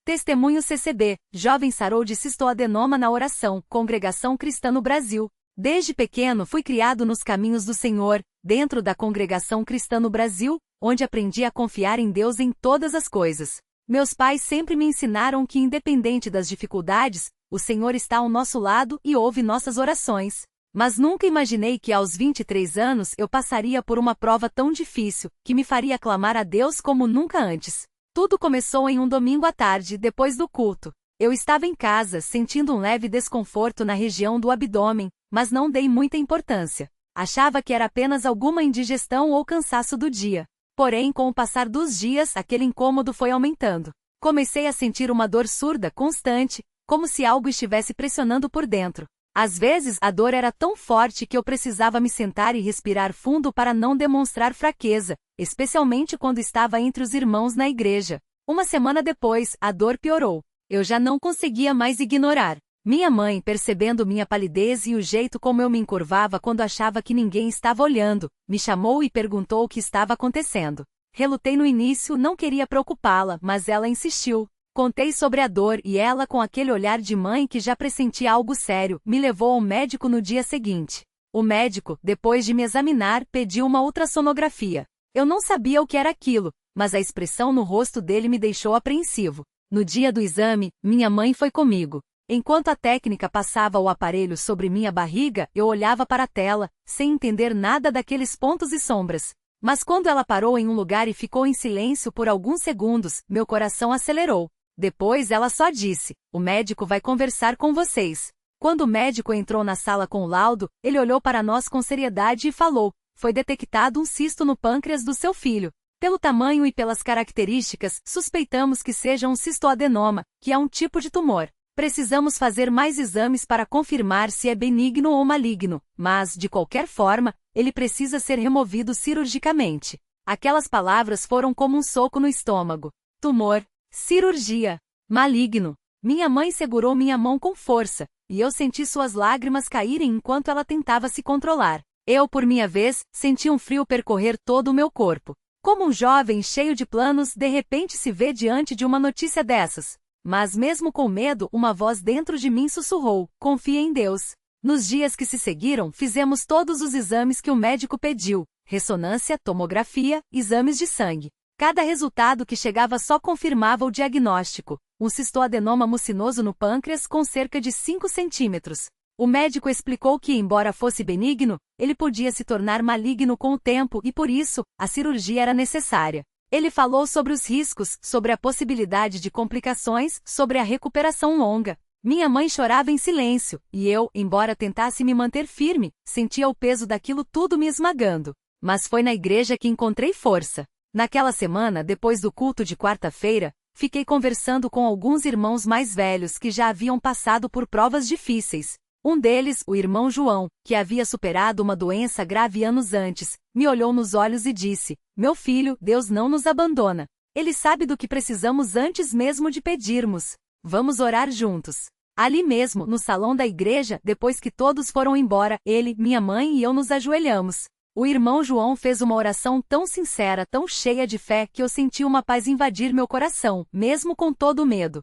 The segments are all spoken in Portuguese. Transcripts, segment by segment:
Testemunho CCB, jovem sarou de cistoadenoma na oração, Congregação Cristã no Brasil. Desde pequeno fui criado nos caminhos do Senhor, dentro da Congregação Cristã no Brasil, onde aprendi a confiar em Deus em todas as coisas. Meus pais sempre me ensinaram que, independente das dificuldades, o Senhor está ao nosso lado e ouve nossas orações. Mas nunca imaginei que aos 23 anos eu passaria por uma prova tão difícil, que me faria clamar a Deus como nunca antes. Tudo começou em um domingo à tarde, depois do culto. Eu estava em casa, sentindo um leve desconforto na região do abdômen, mas não dei muita importância. Achava que era apenas alguma indigestão ou cansaço do dia. Porém, com o passar dos dias, aquele incômodo foi aumentando. Comecei a sentir uma dor surda, constante, como se algo estivesse pressionando por dentro. Às vezes, a dor era tão forte que eu precisava me sentar e respirar fundo para não demonstrar fraqueza, especialmente quando estava entre os irmãos na igreja. Uma semana depois, a dor piorou. Eu já não conseguia mais ignorar. Minha mãe, percebendo minha palidez e o jeito como eu me encurvava quando achava que ninguém estava olhando, me chamou e perguntou o que estava acontecendo. Relutei no início, não queria preocupá-la, mas ela insistiu. Contei sobre a dor e ela, com aquele olhar de mãe que já pressentia algo sério, me levou ao médico no dia seguinte. O médico, depois de me examinar, pediu uma ultrassonografia. Eu não sabia o que era aquilo, mas a expressão no rosto dele me deixou apreensivo. No dia do exame, minha mãe foi comigo. Enquanto a técnica passava o aparelho sobre minha barriga, eu olhava para a tela, sem entender nada daqueles pontos e sombras. Mas quando ela parou em um lugar e ficou em silêncio por alguns segundos, meu coração acelerou. Depois ela só disse: "O médico vai conversar com vocês." Quando o médico entrou na sala com o laudo, ele olhou para nós com seriedade e falou: "Foi detectado um cisto no pâncreas do seu filho. Pelo tamanho e pelas características, suspeitamos que seja um cistoadenoma, que é um tipo de tumor. Precisamos fazer mais exames para confirmar se é benigno ou maligno, mas, de qualquer forma, ele precisa ser removido cirurgicamente." Aquelas palavras foram como um soco no estômago. Tumor. Cirurgia. Maligno. Minha mãe segurou minha mão com força, e eu senti suas lágrimas caírem enquanto ela tentava se controlar. Eu, por minha vez, senti um frio percorrer todo o meu corpo. Como um jovem cheio de planos de repente se vê diante de uma notícia dessas. Mas mesmo com medo, uma voz dentro de mim sussurrou: "Confia em Deus." Nos dias que se seguiram, fizemos todos os exames que o médico pediu: ressonância, tomografia, exames de sangue. Cada resultado que chegava só confirmava o diagnóstico: um cistoadenoma mucinoso no pâncreas com cerca de 5 centímetros. O médico explicou que, embora fosse benigno, ele podia se tornar maligno com o tempo e, por isso, a cirurgia era necessária. Ele falou sobre os riscos, sobre a possibilidade de complicações, sobre a recuperação longa. Minha mãe chorava em silêncio, e eu, embora tentasse me manter firme, sentia o peso daquilo tudo me esmagando. Mas foi na igreja que encontrei força. Naquela semana, depois do culto de quarta-feira, fiquei conversando com alguns irmãos mais velhos que já haviam passado por provas difíceis. Um deles, o irmão João, que havia superado uma doença grave anos antes, me olhou nos olhos e disse: "Meu filho, Deus não nos abandona. Ele sabe do que precisamos antes mesmo de pedirmos. Vamos orar juntos." Ali mesmo, no salão da igreja, depois que todos foram embora, ele, minha mãe e eu nos ajoelhamos. O irmão João fez uma oração tão sincera, tão cheia de fé, que eu senti uma paz invadir meu coração, mesmo com todo o medo.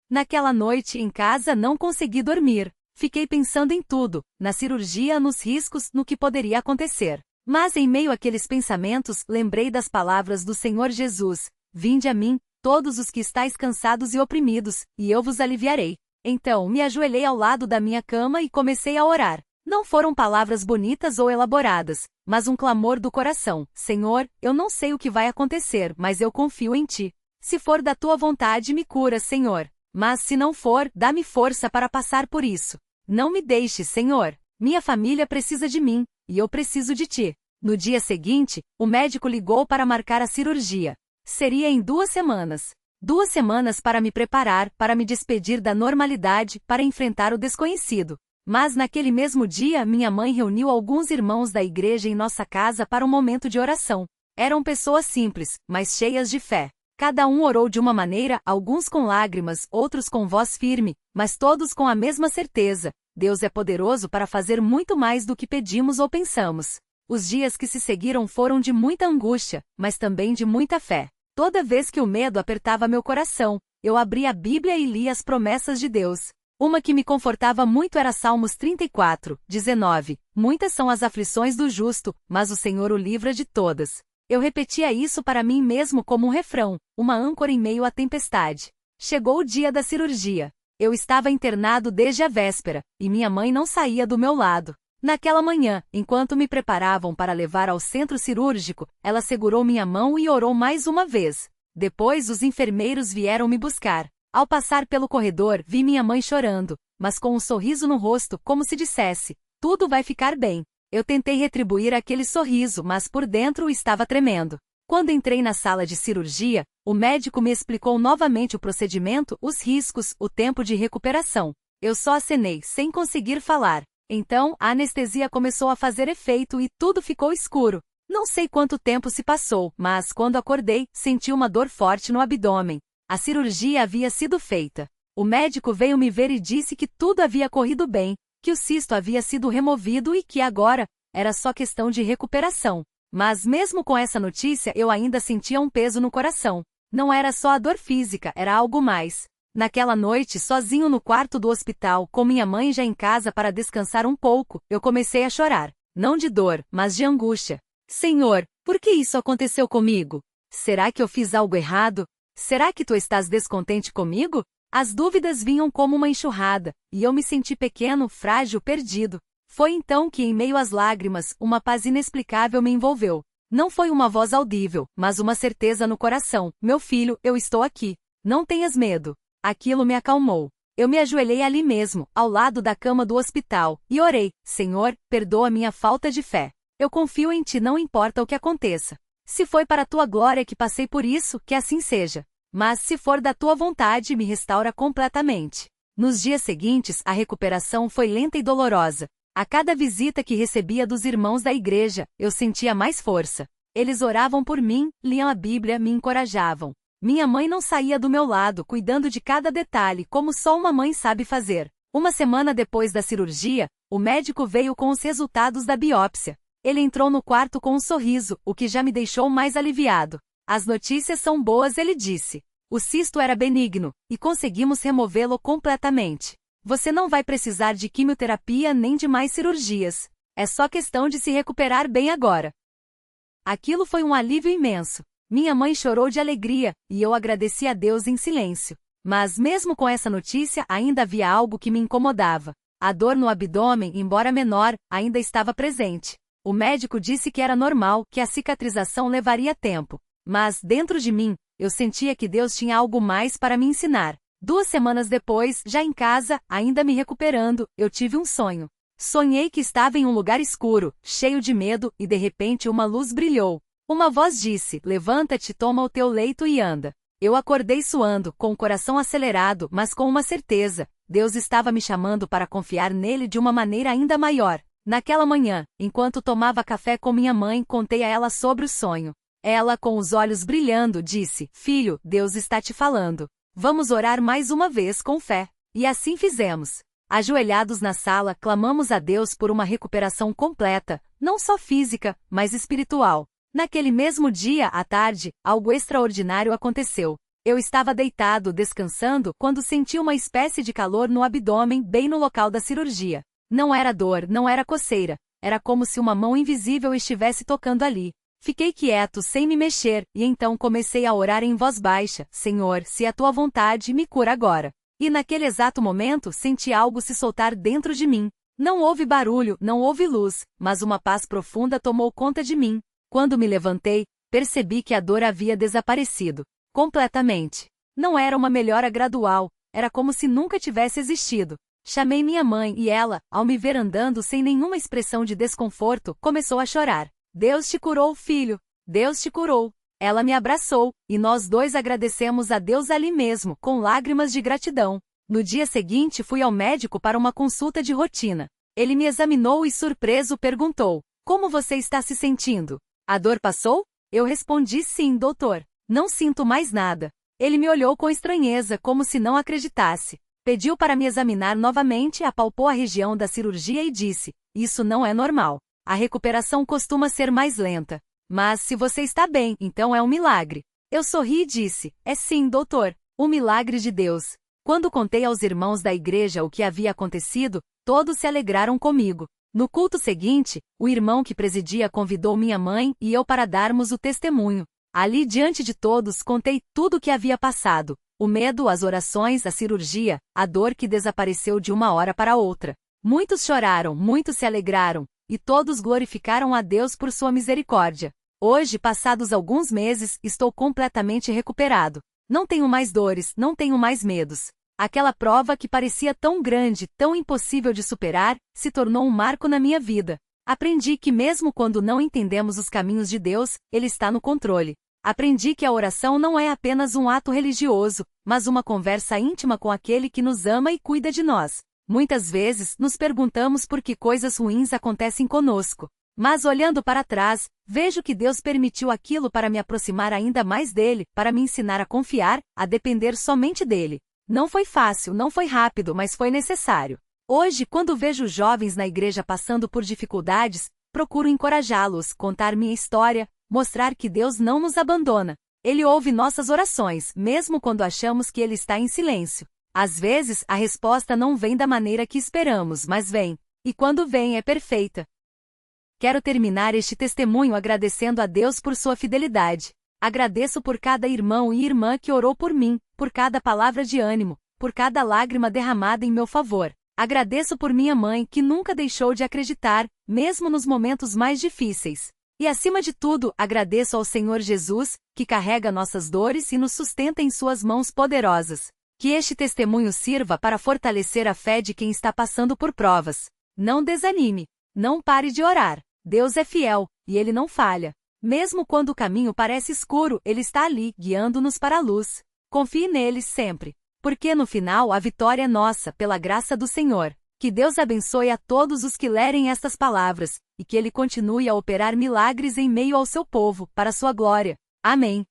Naquela noite, em casa, não consegui dormir. Fiquei pensando em tudo, na cirurgia, nos riscos, no que poderia acontecer. Mas em meio àqueles pensamentos, lembrei das palavras do Senhor Jesus: "Vinde a mim, todos os que estáis cansados e oprimidos, e eu vos aliviarei." Então, me ajoelhei ao lado da minha cama e comecei a orar. Não foram palavras bonitas ou elaboradas, mas um clamor do coração: "Senhor, eu não sei o que vai acontecer, mas eu confio em Ti. Se for da Tua vontade, me cura, Senhor. Mas se não for, dá-me força para passar por isso. Não me deixe, Senhor. Minha família precisa de mim, e eu preciso de Ti." No dia seguinte, o médico ligou para marcar a cirurgia. Seria em 2 semanas. 2 semanas para me preparar, para me despedir da normalidade, para enfrentar o desconhecido. Mas naquele mesmo dia, minha mãe reuniu alguns irmãos da igreja em nossa casa para um momento de oração. Eram pessoas simples, mas cheias de fé. Cada um orou de uma maneira, alguns com lágrimas, outros com voz firme, mas todos com a mesma certeza: Deus é poderoso para fazer muito mais do que pedimos ou pensamos. Os dias que se seguiram foram de muita angústia, mas também de muita fé. Toda vez que o medo apertava meu coração, Eu abri a Bíblia e li as promessas de Deus. Uma que me confortava muito era Salmos 34, 19. Muitas são as aflições do justo, mas o Senhor o livra de todas. Eu repetia isso para mim mesmo como um refrão, uma âncora em meio à tempestade. Chegou o dia da cirurgia. Eu estava internado desde a véspera, e minha mãe não saía do meu lado. Naquela manhã, enquanto me preparavam para levar ao centro cirúrgico, ela segurou minha mão e orou mais uma vez. Depois os enfermeiros vieram me buscar. Ao passar pelo corredor, vi minha mãe chorando, mas com um sorriso no rosto, como se dissesse: tudo vai ficar bem. Eu tentei retribuir aquele sorriso, mas por dentro estava tremendo. Quando entrei na sala de cirurgia, o médico me explicou novamente o procedimento, os riscos, o tempo de recuperação. Eu só acenei, sem conseguir falar. Então, a anestesia começou a fazer efeito e tudo ficou escuro. Não sei quanto tempo se passou, mas quando acordei, senti uma dor forte no abdômen. A cirurgia havia sido feita. O médico veio me ver e disse que tudo havia corrido bem, que o cisto havia sido removido e que agora era só questão de recuperação. Mas mesmo com essa notícia eu ainda sentia um peso no coração. Não era só a dor física, era algo mais. Naquela noite, sozinho no quarto do hospital, com minha mãe já em casa para descansar um pouco, eu comecei a chorar. Não de dor, mas de angústia. Senhor, por que isso aconteceu comigo? Será que eu fiz algo errado? Será que tu estás descontente comigo? As dúvidas vinham como uma enxurrada, e eu me senti pequeno, frágil, perdido. Foi então que, em meio às lágrimas, uma paz inexplicável me envolveu. Não foi uma voz audível, mas uma certeza no coração: meu filho, eu estou aqui. Não tenhas medo. Aquilo me acalmou. Eu me ajoelhei ali mesmo, ao lado da cama do hospital, e orei: Senhor, perdoa minha falta de fé. Eu confio em ti, não importa o que aconteça. Se foi para a tua glória que passei por isso, que assim seja. Mas se for da tua vontade, me restaura completamente. Nos dias seguintes, a recuperação foi lenta e dolorosa. A cada visita que recebia dos irmãos da igreja, eu sentia mais força. Eles oravam por mim, liam a Bíblia, me encorajavam. Minha mãe não saía do meu lado, cuidando de cada detalhe, como só uma mãe sabe fazer. Uma semana depois da cirurgia, o médico veio com os resultados da biópsia. Ele entrou no quarto com um sorriso, o que já me deixou mais aliviado. As notícias são boas, ele disse. O cisto era benigno, e conseguimos removê-lo completamente. Você não vai precisar de quimioterapia nem de mais cirurgias. É só questão de se recuperar bem agora. Aquilo foi um alívio imenso. Minha mãe chorou de alegria, e eu agradeci a Deus em silêncio. Mas mesmo com essa notícia, ainda havia algo que me incomodava. A dor no abdômen, embora menor, ainda estava presente. O médico disse que era normal, que a cicatrização levaria tempo. Mas, dentro de mim, eu sentia que Deus tinha algo mais para me ensinar. 2 semanas depois, já em casa, ainda me recuperando, eu tive um sonho. Sonhei que estava em um lugar escuro, cheio de medo, e de repente uma luz brilhou. Uma voz disse: levanta-te, toma o teu leito e anda. Eu acordei suando, com o coração acelerado, mas com uma certeza: Deus estava me chamando para confiar nele de uma maneira ainda maior. Naquela manhã, enquanto tomava café com minha mãe, contei a ela sobre o sonho. Ela, com os olhos brilhando, disse: filho, Deus está te falando. Vamos orar mais uma vez com fé. E assim fizemos. Ajoelhados na sala, clamamos a Deus por uma recuperação completa, não só física, mas espiritual. Naquele mesmo dia, à tarde, algo extraordinário aconteceu. Eu estava deitado, descansando, quando senti uma espécie de calor no abdômen, bem no local da cirurgia. Não era dor, não era coceira. Era como se uma mão invisível estivesse tocando ali. Fiquei quieto, sem me mexer, e então comecei a orar em voz baixa: Senhor, se é a tua vontade, me cura agora. E naquele exato momento, senti algo se soltar dentro de mim. Não houve barulho, não houve luz, mas uma paz profunda tomou conta de mim. Quando me levantei, percebi que a dor havia desaparecido. Completamente. Não era uma melhora gradual, era como se nunca tivesse existido. Chamei minha mãe e ela, ao me ver andando sem nenhuma expressão de desconforto, começou a chorar. Deus te curou, filho. Deus te curou. Ela me abraçou, e nós dois agradecemos a Deus ali mesmo, com lágrimas de gratidão. No dia seguinte fui ao médico para uma consulta de rotina. Ele me examinou e, surpreso, perguntou: como você está se sentindo? A dor passou? Eu respondi: sim, doutor. Não sinto mais nada. Ele me olhou com estranheza, como se não acreditasse. Pediu para me examinar novamente, apalpou a região da cirurgia e disse: isso não é normal. A recuperação costuma ser mais lenta. Mas se você está bem, então é um milagre. Eu sorri e disse: é sim, doutor. O milagre de Deus. Quando contei aos irmãos da igreja o que havia acontecido, todos se alegraram comigo. No culto seguinte, o irmão que presidia convidou minha mãe e eu para darmos o testemunho. Ali diante de todos contei tudo o que havia passado. O medo, as orações, a cirurgia, a dor que desapareceu de uma hora para outra. Muitos choraram, muitos se alegraram, e todos glorificaram a Deus por sua misericórdia. Hoje, passados alguns meses, estou completamente recuperado. Não tenho mais dores, não tenho mais medos. Aquela prova que parecia tão grande, tão impossível de superar, se tornou um marco na minha vida. Aprendi que mesmo quando não entendemos os caminhos de Deus, Ele está no controle. Aprendi que a oração não é apenas um ato religioso, mas uma conversa íntima com aquele que nos ama e cuida de nós. Muitas vezes, nos perguntamos por que coisas ruins acontecem conosco. Mas olhando para trás, vejo que Deus permitiu aquilo para me aproximar ainda mais dele, para me ensinar a confiar, a depender somente dele. Não foi fácil, não foi rápido, mas foi necessário. Hoje, quando vejo jovens na igreja passando por dificuldades, procuro encorajá-los, contar minha história, mostrar que Deus não nos abandona. Ele ouve nossas orações, mesmo quando achamos que Ele está em silêncio. Às vezes, a resposta não vem da maneira que esperamos, mas vem. E quando vem, é perfeita. Quero terminar este testemunho agradecendo a Deus por sua fidelidade. Agradeço por cada irmão e irmã que orou por mim, por cada palavra de ânimo, por cada lágrima derramada em meu favor. Agradeço por minha mãe, que nunca deixou de acreditar, mesmo nos momentos mais difíceis. E acima de tudo, agradeço ao Senhor Jesus, que carrega nossas dores e nos sustenta em suas mãos poderosas. Que este testemunho sirva para fortalecer a fé de quem está passando por provas. Não desanime. Não pare de orar. Deus é fiel, e Ele não falha. Mesmo quando o caminho parece escuro, Ele está ali, guiando-nos para a luz. Confie nele sempre. Porque no final a vitória é nossa, pela graça do Senhor. Que Deus abençoe a todos os que lerem estas palavras, e que Ele continue a operar milagres em meio ao seu povo, para sua glória. Amém.